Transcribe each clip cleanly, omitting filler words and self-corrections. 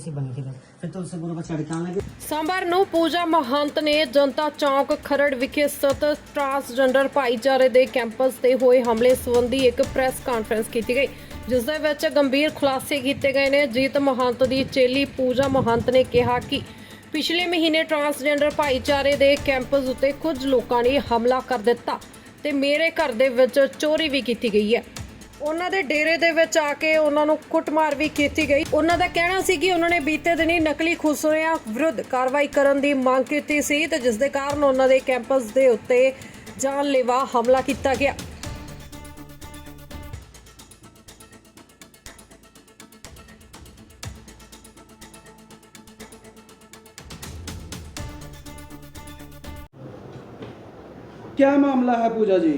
सी बनी थी फिर तो उससे पूरा चढ़ के आने लगे। सोमवार ਨੂੰ ਪੂਜਾ ਮਹੰਤ ਨੇ ਜਨਤਾ ਚੌਂਕ ਖਰੜ ਵਿਖੇ ਸਥਿਤ ਟਰਾਂਸਜੈਂਡਰ ਭਾਈਚਾਰੇ ਦੇ ਕੈਂਪਸ ਤੇ ਹੋਏ ਹਮਲੇ ਸੰਬੰਧੀ ਇੱਕ ਪ੍ਰੈਸ ਕਾਨਫਰੰਸ ਕੀਤੀ ਗਈ, ਜਿਸ ਦੇ ਵਿੱਚ ਗੰਭੀਰ ਖੁਲਾਸੇ ਕੀਤੇ ਗਏ ਨੇ। ਜੀਤ ਮਹੰਤ ਦੀ ਚੇਲੀ ਪੂਜਾ ਮਹੰਤ ਨੇ ਕਿਹਾ ਕਿ ਪਿਛਲੇ ਮਹੀਨੇ ਟਰਾਂਸਜੈਂਡਰ ਭਾਈਚਾਰੇ ਦੇ ਕੈਂਪਸ ਉੱਤੇ ਕੁਝ ਲੋਕਾਂ ਨੇ ਹਮਲਾ ਕਰ ਦਿੱਤਾ ਤੇ ਮੇਰੇ ਘਰ ਦੇ ਵਿੱਚ ਚੋਰੀ ਵੀ ਕੀਤੀ ਗਈ ਹੈ। ਉਹਨਾਂ ਦੇ ਡੇਰੇ ਦੇ ਵਿੱਚ ਆ ਕੇ ਉਹਨਾਂ ਨੂੰ ਕੁੱਟਮਾਰ ਵੀ ਕੀਤੀ ਗਈ। ਉਹਨਾਂ ਦਾ ਕਹਿਣਾ ਸੀ ਕਿ ਉਹਨਾਂ ਨੇ ਬੀਤੇ ਦਿਨੀ ਨਕਲੀ ਖੁਸਰਿਆਂ ਵਿਰੁੱਧ ਕਾਰਵਾਈ ਕਰਨ ਦੀ ਮੰਗ ਕੀਤੀ ਸੀ ਤੇ ਜਿਸ ਦੇ ਕਾਰਨ ਉਹਨਾਂ ਦੇ ਕੈਂਪਸ ਦੇ ਉੱਤੇ ਜਾਨਲੇਵਾ ਹਮਲਾ ਕੀਤਾ ਗਿਆ। क्या मामला है पूजा जी?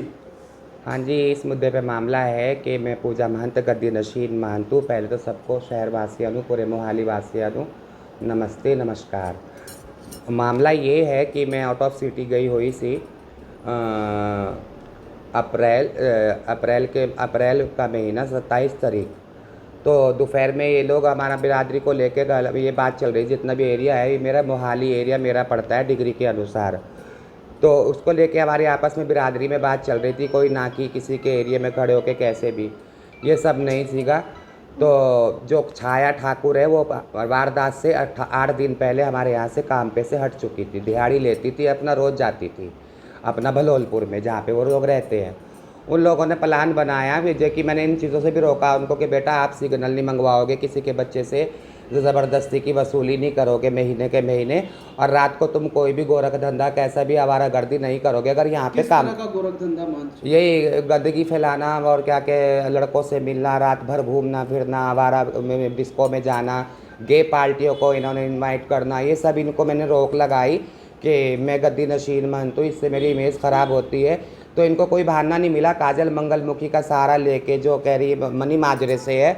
हाँ जी, इस मुद्दे पे मामला है कि मैं पूजा महंत गद्दी नशीन महंत हूँ। पहले तो सबको शहर वासियों को, पूरे मोहाली वासियों को नमस्ते नमस्कार। मामला ये है कि मैं आउट ऑफ सिटी गई हुई सी अप्रैल का महीना 27 तारीख। तो दोपहर में ये लोग हमारा बिरादरी को लेके ये बात चल रही, जितना भी एरिया है ये मेरा मोहाली एरिया मेरा पड़ता है डिग्री के अनुसार। तो उसको लेके हमारे आपस में बिरादरी में बात चल रही थी, कोई ना कि किसी के एरिया में खड़े होके कैसे भी, ये सब नहीं सीगा। तो जो छाया ठाकुर है वो वारदात से 8 दिन पहले हमारे यहाँ से काम पे से हट चुकी थी। दिहाड़ी लेती थी, अपना रोज़ जाती थी अपना भलोलपुर में जहाँ पे वो लोग रहते हैं। उन लोगों ने प्लान बनाया विजय कि मैंने इन चीज़ों से भी रोका उनको कि बेटा आप सिग्नल नहीं मंगवाओगे किसी के बच्चे से, ज़बरदस्ती की वसूली नहीं करोगे महीने के महीने, और रात को तुम कोई भी गोरख धंधा कैसा भी आवारागर्दी नहीं करोगे। अगर यहाँ पे काम का गोरख धंधा यही गंदगी फैलाना और क्या के लड़कों से मिलना, रात भर घूमना फिरना, आवारा में डिस्को में जाना, गे पार्टियों को इन्होंने इनवाइट करना, ये सब इनको मैंने रोक लगाई कि मैं गद्दी नशीन महंत हूँ, इससे मेरी इमेज ख़राब होती है। तो इनको कोई बहाना नहीं मिला। काजल मंगलमुखी का सहारा लेके, जो कह रही है मनी माजरे से है,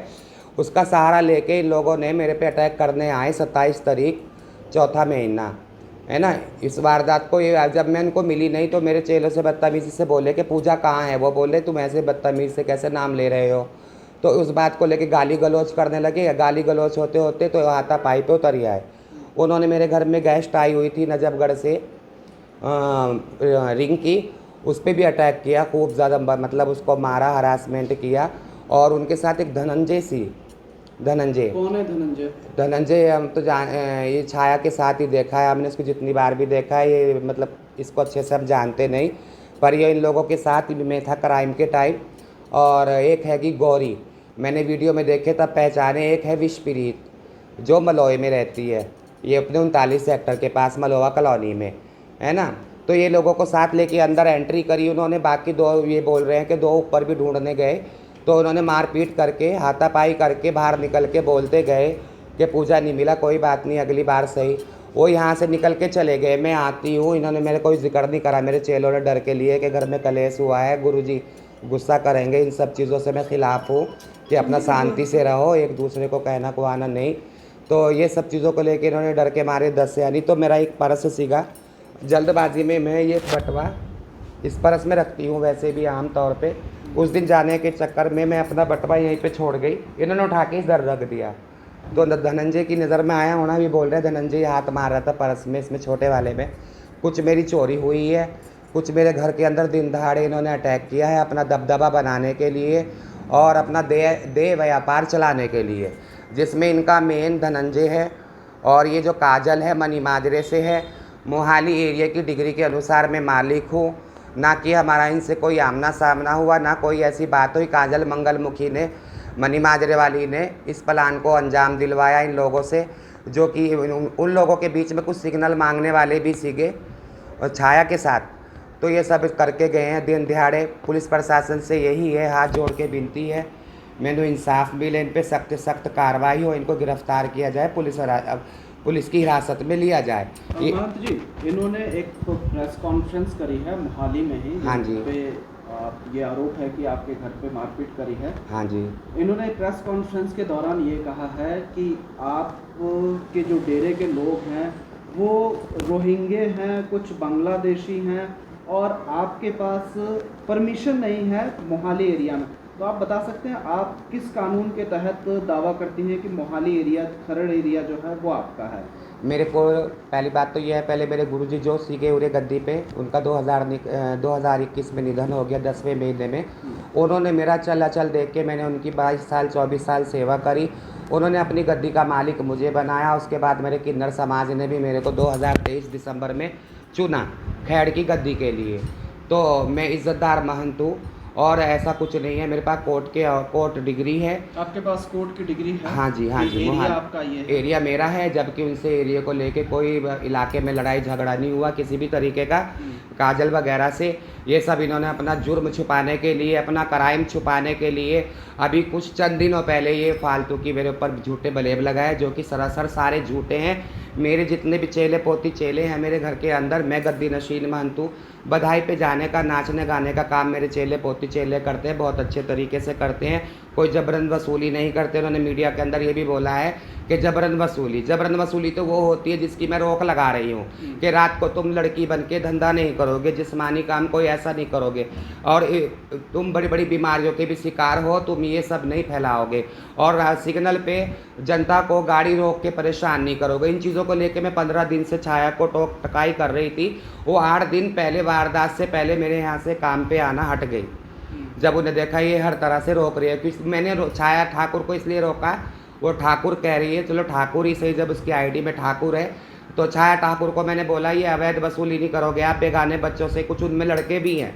उसका सहारा लेके इन लोगों ने मेरे पे अटैक करने आए 27 तारीख 4था महीना, है ना। इस वारदात को ये जब मैं इनको मिली नहीं तो मेरे चेलों से बदतमीज़ी से बोले कि पूजा कहाँ है। वो बोले तुम ऐसे बदतमीज़ से कैसे नाम ले रहे हो। तो उस बात को लेके गाली गलौज करने लगे। गाली गलौज होते होते तो हाथापाई पे उतर आए। उन्होंने मेरे घर में गेस्ट आई हुई थी नजफगढ़ से रिंग की, उस पर भी अटैक किया खूब ज़्यादा, मतलब उसको मारा, हरासमेंट किया। और उनके साथ एक धनंजय कौन है धनंजय? धनंजय हम तो ये छाया के साथ ही देखा है हमने, इसको जितनी बार भी देखा है ये मतलब इसको अच्छे से हम जानते नहीं, पर ये इन लोगों के साथ में था क्राइम के टाइम। और एक है कि गौरी, मैंने वीडियो में देखे तब पहचाने। एक है विशप्रीत जो मलोए में रहती है, ये अपने 39 सेक्टर के पास मलोआ कॉलोनी में, है ना। तो ये लोगों को साथ लेके अंदर एंट्री करी उन्होंने। बाकी 2 ये बोल रहे हैं कि 2 ऊपर भी ढूंढने गए, तो उन्होंने मारपीट करके हाथापाई करके बाहर निकल के बोलते गए कि पूजा नहीं मिला, कोई बात नहीं अगली बार सही। वो यहाँ से निकल के चले गए। मैं आती हूँ, इन्होंने मेरे कोई जिक्र नहीं करा। मेरे चेलों ने डर के लिए कि घर में कलेश हुआ है, गुरुजी गुस्सा करेंगे। इन सब चीज़ों से मैं ख़िलाफ़ हूँ कि अपना शांति से रहो, एक दूसरे को कहना कुआना नहीं। तो ये सब चीज़ों को लेकर इन्होंने डर के मारे 10 से यानी। तो मेरा एक पर्स सीगा, जल्दबाजी में मैं ये बटवा इस पर्स में रखती हूँ वैसे भी आम तौर पे। उस दिन जाने के चक्कर में मैं अपना बटवा यहीं पे छोड़ गई, इन्होंने उठा के इधर रख दिया। तो धनंजय की नज़र में आया होना, भी बोल रहे धनंजय हाथ मार रहा था पर्स में, इसमें छोटे वाले में। कुछ मेरी चोरी हुई है, कुछ मेरे घर के अंदर दिन दहाड़े इन्होंने अटैक किया है अपना दबदबा बनाने के लिए और अपना दे व्यापार चलाने के लिए, जिसमें इनका मेन धनंजय है और ये जो काजल है मनी माजरे से है। मोहाली एरिया की डिग्री के अनुसार मैं मालिक हूँ, ना कि हमारा इनसे कोई आमना सामना हुआ, ना कोई ऐसी बात हुई। काजल मंगलमुखी ने, मनी माजरे वाली ने इस प्लान को अंजाम दिलवाया इन लोगों से, जो कि उन लोगों के बीच में कुछ सिग्नल मांगने वाले भी सीगे और छाया के साथ। तो ये सब करके गए हैं दिन दिहाड़े। पुलिस प्रशासन से यही है, हाथ जोड़ के विनती है, मैंने इंसाफ मिले, इन पर सख्त सख्त कार्रवाई हो, इनको गिरफ्तार किया जाए, पुलिस की हिरासत में लिया जाए। महंत जी, इन्होंने एक प्रेस कॉन्फ्रेंस करी है मोहाली में ही, हाँ जी, पे ये आरोप है कि आपके घर पे मारपीट करी है। हाँ जी। इन्होंने प्रेस कॉन्फ्रेंस के दौरान ये कहा है कि आप के जो डेरे के लोग हैं वो रोहिंगे हैं, कुछ बांग्लादेशी हैं और आपके पास परमिशन नहीं है मोहाली एरिया में। तो आप बता सकते हैं आप किस कानून के तहत दावा करती हैं कि मोहाली एरिया, खरड़ एरिया जो है वो आपका है? मेरे को पहली बात तो यह है, पहले मेरे गुरुजी जो सीखे उरे गद्दी पे, उनका 2021 में निधन हो गया 10वें महीने में। उन्होंने मेरा चल अचल देख के मैंने उनकी 22 साल 24 साल सेवा करी। उन्होंने अपनी गद्दी का मालिक मुझे बनाया। उसके बाद मेरे किन्नर समाज ने भी मेरे को 2023 दिसंबर में चुना खैड़ की गद्दी के लिए। तो मैं इज़्ज़तदार महंत हूँ और ऐसा कुछ नहीं है। मेरे पास कोर्ट डिग्री है। आपके पास कोर्ट की डिग्री है? हाँ जी, हाँ जी। एरिया आपका ये है? एरिया मेरा है, जबकि उनसे एरिया को लेके कोई इलाके में लड़ाई झगड़ा नहीं हुआ किसी भी तरीके का। काजल वगैरह से ये सब इन्होंने अपना जुर्म छुपाने के लिए, अपना क्राइम छुपाने के लिए अभी कुछ चंद दिनों पहले ये फालतू की मेरे ऊपर झूठे बलेब लगाए, जो कि सरासर सारे झूठे हैं। मेरे जितने भी चेले पोती चेले हैं मेरे घर के अंदर, मैं गद्दी नशीन महंत हूँ। बधाई पे जाने का, नाचने गाने का काम मेरे चेले पोती चेले करते हैं, बहुत अच्छे तरीके से करते हैं। कोई जबरन वसूली नहीं करते। उन्होंने मीडिया के अंदर ये भी बोला है कि जबरन वसूली तो वो होती है जिसकी मैं रोक लगा रही हूँ कि रात को तुम लड़की बन के धंधा नहीं करोगे, जिस्मानी काम कोई ऐसा नहीं करोगे, और तुम बड़ी बड़ी बीमारियों के भी शिकार हो, तुम ये सब नहीं फैलाओगे, और सिग्नल पे जनता को गाड़ी रोक के परेशान नहीं करोगे। इन चीज़ों को लेकर मैं 15 दिन से छाया को टोक टकाई कर रही थी। वो 8 दिन पहले वारदात से पहले मेरे यहाँ से काम पे आना हट गई। जब उन्हें देखा ये हर तरह से रोक रही है, क्योंकि मैंने छाया ठाकुर को इसलिए रोका, वो ठाकुर कह रही है, चलो ठाकुर ही सही, जब उसकी आईडी में ठाकुर है। तो छाया ठाकुर को मैंने बोला ये अवैध वसूली नहीं करोगे आप बेगाने बच्चों से। कुछ उनमें लड़के भी हैं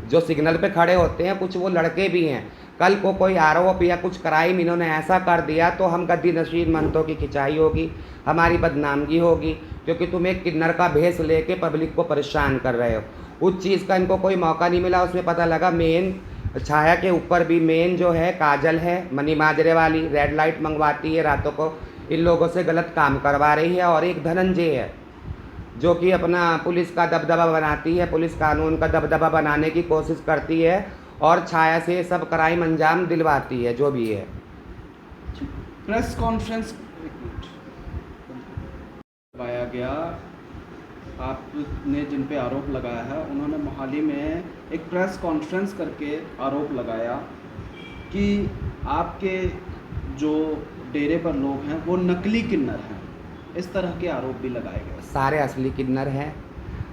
जो सिग्नल पे खड़े होते हैं, कुछ वो लड़के भी हैं। कल को कोई आरोप या कुछ क्राइम इन्होंने ऐसा कर दिया तो हम गद्दी नशीन महंतों की खिंचाई होगी, हमारी बदनामगी होगी, क्योंकि तुम एक किन्नर का भेष लेके पब्लिक को परेशान कर रहे हो। उस चीज़ का इनको कोई मौका नहीं मिला। उसमें पता लगा मेन छाया के ऊपर भी मेन जो है काजल है, मनी माजरे वाली, रेड लाइट मंगवाती है रातों को, इन लोगों से गलत काम करवा रही है। और एक धनंजय है जो कि अपना पुलिस का दबदबा बनाती है, पुलिस कानून का दबदबा बनाने की कोशिश करती है और छाया से सब क्राइम अंजाम दिलवाती है, जो भी है। प्रेस कॉन्फ्रेंस करवाया गया, आपने जिन पे आरोप लगाया है उन्होंने मोहाली में एक प्रेस कॉन्फ्रेंस करके आरोप लगाया कि आपके जो डेरे पर लोग हैं वो नकली किन्नर हैं। इस तरह के आरोप भी लगाए गए। सारे असली किन्नर हैं।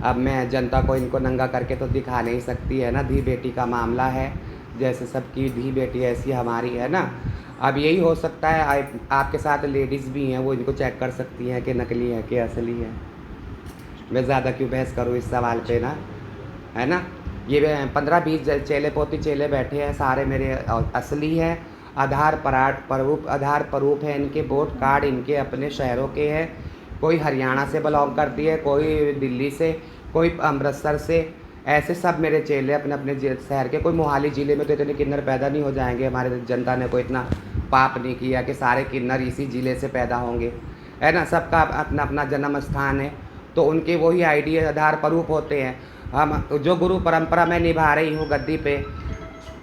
अब मैं जनता को इनको नंगा करके तो दिखा नहीं सकती है ना, धी बेटी का मामला है, जैसे सबकी धी बेटी ऐसी हमारी है ना। अब यही हो सकता है, आपके साथ लेडीज़ भी हैं, वो इनको चेक कर सकती हैं कि नकली है कि असली है। मैं ज़्यादा क्यों बहस करूँ इस सवाल पे ना, है ना। ये 15-20 चेले पोती चेले बैठे हैं, सारे मेरे असली हैं। आधार प्रारूप है इनके, वोट कार्ड इनके अपने शहरों के हैं। कोई हरियाणा से बिलोंग करती है, कोई दिल्ली से, कोई अमृतसर से, ऐसे सब मेरे चेले अपने अपने शहर के। कोई मोहाली ज़िले में तो इतने किन्नर पैदा नहीं हो जाएंगे। हमारे जनता ने कोई इतना पाप नहीं किया कि सारे किन्नर इसी ज़िले से पैदा होंगे, है ना। सबका अपना अपना जन्म स्थान है, तो उनके वही आईडी आधार प्रारूप होते हैं। हम जो गुरु परंपरा मैं निभा रही हूँ गद्दी पे,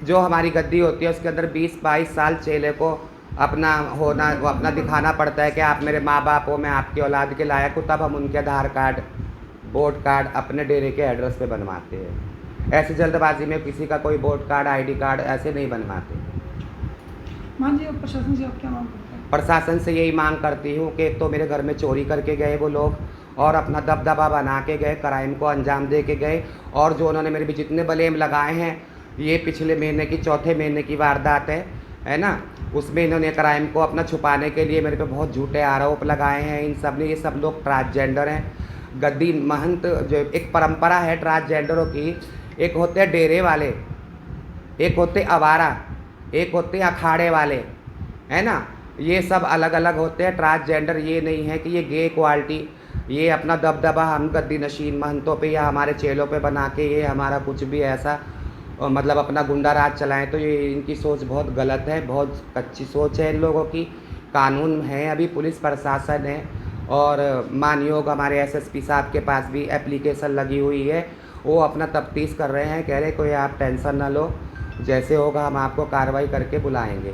जो हमारी गद्दी होती है उसके अंदर 20-22 साल चेले को अपना होना, वो अपना दिखाना पड़ता है कि आप मेरे माँ बाप हो, मैं आपकी औलाद के लायक हूँ, तब हम उनके आधार कार्ड वोट कार्ड अपने डेरे के एड्रेस पे बनवाते हैं। ऐसे जल्दबाजी में किसी का कोई वोट कार्ड आईडी कार्ड ऐसे नहीं बनवाते। मान जी, प्रशासन से आप क्या मांग करते हैं? प्रशासन से यही मांग करती हूँ कि एक तो मेरे घर में चोरी करके गए वो लोग, और अपना दबदबा बना के गए, क्राइम को अंजाम दे के गए, और जो उन्होंने मेरे भी जितने ब्लेम लगाए हैं, ये पिछले महीने की चौथे महीने की वारदात है ना, उसमें इन्होंने क्राइम को अपना छुपाने के लिए मेरे पे बहुत झूठे आरोप लगाए हैं। इन सब ने, ये सब लोग ट्रांसजेंडर हैं। गद्दी महंत जो एक परंपरा है ट्रांसजेंडरों की, एक होते हैं डेरे वाले, एक होते आवारा, एक होते अखाड़े वाले, है ना। ये सब अलग अलग होते हैं। ट्रांसजेंडर ये नहीं है कि ये गे क्वालिटी, ये अपना दबदबा हम गद्दी नशीन महंतों पे या हमारे चेलों पे बना के ये हमारा कुछ भी ऐसा मतलब अपना गुंडा राज चलाएं, तो ये इनकी सोच बहुत गलत है, बहुत कच्ची सोच है इन लोगों की। कानून है, अभी पुलिस प्रशासन है, और मानयोग हमारे एसएसपी साहब के पास भी एप्लीकेशन लगी हुई है, वो अपना तफ्तीश कर रहे हैं। कह रहे कोई आप टेंशन ना लो, जैसे होगा हम आपको कार्रवाई करके बुलाएंगे।